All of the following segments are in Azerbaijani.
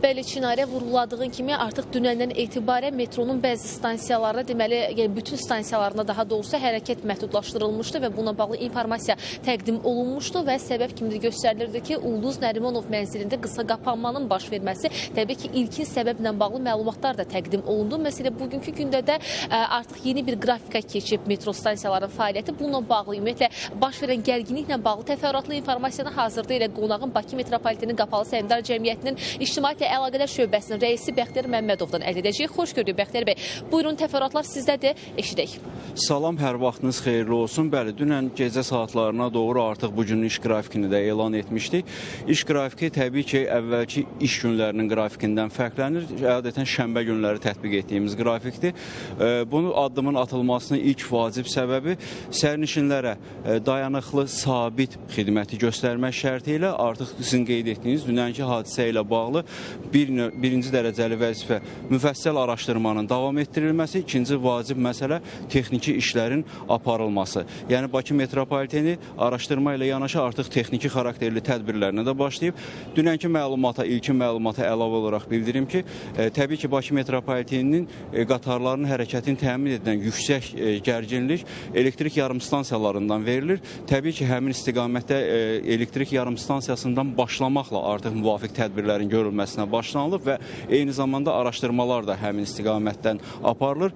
Bəli, Çinarə, vurguladığın kimi artıq dünəndən etibarən metronun bəzi stansiyalarına, deməli, yəni bütün stansiyalarına daha doğrusu hərəkət məhdudlaşdırılmışdı və buna bağlı informasiya təqdim olunmuşdu və səbəb kimi göstərilirdi ki, Ulduz Nərimanov mənzilində qısa qapanmanın baş verməsi. Təbii ki, ilkin səbəblə bağlı məlumatlar da təqdim olundu. Məsələn, bugünkü gündə də artıq yeni bir qrafika keçib metro stansiyalarının fəaliyyəti. Bununla bağlı ümumiyyətlə baş verən gərginliklə bağlı təfərrüatlı informasiyanı hazırda ilə qonağın Bakı Metropoliteni Qapalı Səhmdar Cəmiyyətinin İctimaiyyətlə Əlaqələr Şöbəsinin rəisi Bəxtiyar Məmmədovdan əldə edəcəyik. Xoş gördük Bəxtiyar bəy. Buyurun, təfərrüatlar sizdədir, eşidək. Salam, hər vaxtınız xeyirli olsun. Bəli, dünən gecə saatlarına doğru artıq bu günün iş qrafikini də elan etmişdik. İş qrafiki təbii ki, əvvəlki iş günlərinin qrafikindən fərqlənir. Adətən şənbə günləri tətbiq etdiyimiz qrafikdir. Bunu addımın atılmasının ilk vacib səbəbi sərnişinlərə dayanıqlı, sabit xidməti göstərmək şərti ilə artıq sizin qeyd etdiyiniz dünənki hadisə ilə bağlı birinci dərəcəli vəzifə müfəssəl araşdırmanın davam etdirilməsi, ikinci vacib məsələ texniki işlərin aparılması. Yəni Bakı Metropoliteni araşdırma ilə yanaşı artıq texniki xarakterli tədbirlərinə də başlayıb. Dünənki məlumata, ilkin məlumata əlavə olaraq bildirim ki, təbii ki, Bakı Metropoliteninin qatarlarının hərəkətini təmin edən yüksək gərginlik elektrik yarımstansiyalarından verilir. Təbii ki, həmin istiqamətdə elektrik yarımstansiyasından başlamaqla artıq müvafiq tədbirlərin görülməsinə başlanılıb və eyni zamanda araşdırmalar da həmin istiqamətdən aparılır.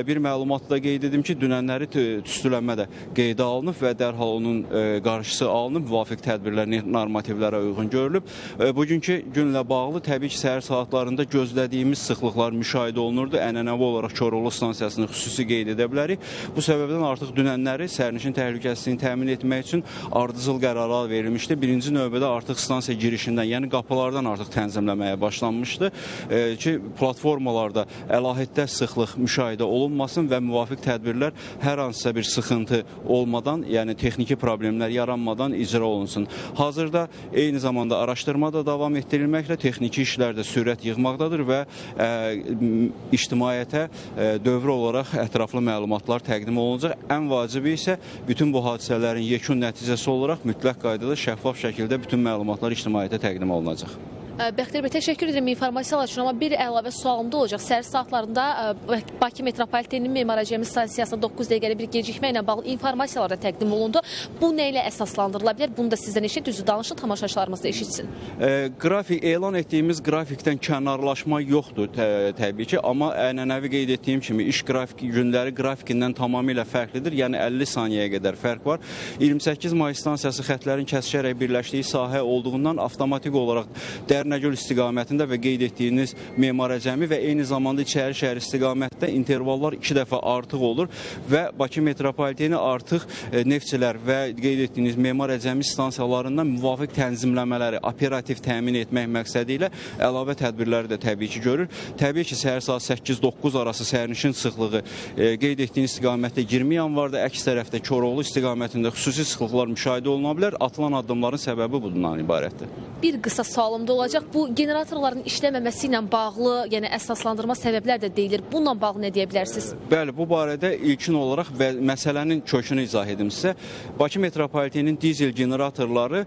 Bir məlumatı da qeyd edim ki, dünənləri tüstülənmə də qeydə alınıb və dərhal onun qarşısı alınıb, müvafiq tədbirlər normativlərə uyğun görülüb. Bugünkü günlə bağlı təbii ki, səhər saatlarında gözlədiyimiz sıxlıqlar müşahidə olunurdu. Ənənəvi olaraq Koroğlu stansiyasını xüsusi qeyd edə bilərik. Bu səbəbdən artıq dünənləri sərnişin təhlükəsizliyini təmin etmək üçün ardıcıl qərarlar verilmişdi. Birinci növbədə artıq stansiya girişindən, yəni qapılardan artıq tənzimləməyə başlanmışdı ki, platformalarda əlahiddə sıxlıq müşahidə olunmasın və müvafiq tədbirlər hər hansısa bir sıxıntı olmadan, yəni texniki problemlər yaranmadan icra olunsun. Hazırda eyni zamanda araşdırma da davam etdirilməklə texniki işlər də sürət yığmaqdadır və ictimaiyyətə dövrü olaraq ətraflı məlumatlar təqdim olunacaq. Ən vacibi isə bütün bu hadisələrin yekun nəticəsi olaraq mütləq qaydada şəffaf şəkildə bütün məlumatlar ictimaiyyətə təqdim olunacaq. Bəxtiyar bəy, təşəkkür edirəm informasiyalar üçün, amma bir əlavə sualım da olacaq. Səhər saatlarında Bakı Metropoliteninin Memar Cəmi stansiyasında 9 dəqiqəli bir gecikmə ilə bağlı informasiyalar da təqdim olundu. Bu nə ilə əsaslandırıla bilər? Bunu da sizdən eşit, düzü danışın, tamaşaçılarımız da eşitsin. Elan etdiyimiz qrafikdən kənarlaşma yoxdur təbii ki, amma ənənəvi qeyd etdiyim kimi iş günləri qrafikindən tamamilə fərqlidir. Yəni 50 saniyəyə qədər fərq var. 28 may stansiyası xətlərin kəsişərək birləşdiyi sahə olduğundan avtomatik olaraq Dərnəgöl istiqamətində və qeyd etdiyiniz Memar Cəmi və eyni zamanda İçəri şəhər istiqamətdə intervallar 2 dəfə artıq olur və Bakı Metropoliteni artıq Neftçilər və qeyd etdiyiniz Memar Cəmi stansiyalarından müvafiq tənzimləmələri operativ təmin etmək məqsədi ilə əlavə tədbirləri də təbii ki görür. Təbii ki, səhər saat 8-9 arası sərnişin sıxlığı qeyd etdiyiniz istiqamətdə 20 yanvarda, əks tərəfdə Koroğlu istiqamətində xüsusi sıxlıqlar müşahidə oluna bilər. Atılan addımların səbəbi bundan ibarətdir. Bir qısa sualım da olacaq. Bu generatorların işləməməsi ilə bağlı, yəni əsaslandırma səbəblər də deyilir. Bununla bağlı nə deyə bilərsiniz? Bəli, bu barədə ilkin olaraq və məsələnin kökünü izah edim sizə. Bakı Metropoliteninin dizel generatorları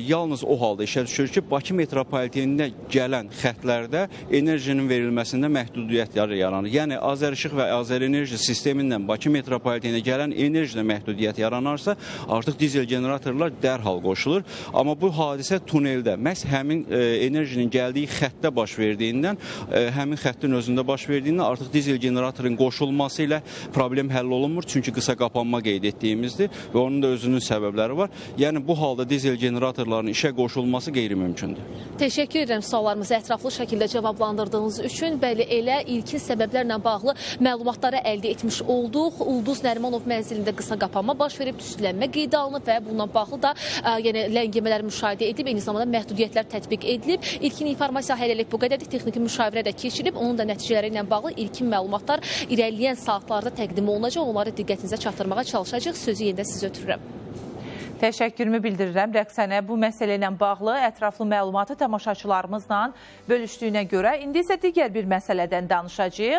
yalnız o halda işə düşür ki, Bakı Metropoliteninə gələn xətlərdə enerjinin verilməsində məhdudiyyətlər yaranır. Yəni Azərişıq və Azərenerji sistemindən Bakı Metropoliteninə gələn enerjidə məhdudiyyət yaranarsa, artıq dizel generatorlar dərhal qoşulur. Amma bu hadisə tuneldə, məhz həmin enerjinin gəldiyi xəttdə baş verdiyindən, həmin xəttin özündə baş verdiyindən artıq dizel generatorun qoşulması ilə problem həll olunmur. Çünki qısa qapanma qeyd etdiyimizdir və onun da özünün səbəbləri var. Yəni bu halda dizel generatorların işə qoşulması qeyri-mümkündür. Təşəkkür edirəm suallarımızı ətraflı şəkildə cavablandırdığınız üçün. Bəli, elə ilkin səbəblərlə bağlı məlumatları əldə etmiş olduq. Ulduz Nərimanov mənzilində qısa qapanma baş verib, tüstülənmə qeydə alınıb və bununla bağlı da ləngimələr müşahidə edilib, eyni zamanda məhdudiyyətlər tətbiq edilib. İlkin informasiya hələlik bu qədərdir. Texniki müşavirə də keçirilib. Onun da nəticələri ilə bağlı ilkin məlumatlar irəliləyən saatlarda təqdim olunacaq. Onları diqqətinizə çatdırmağa çalışacaq. Sözü yenidən sizə ötürürəm. Təşəkkürümü bildirirəm Rəqsənə. Bu məsələ ilə bağlı ətraflı məlumatı tamaşaçılarımızla bölüşdüyünə görə indi isə digər bir məsələdən danışacağıq.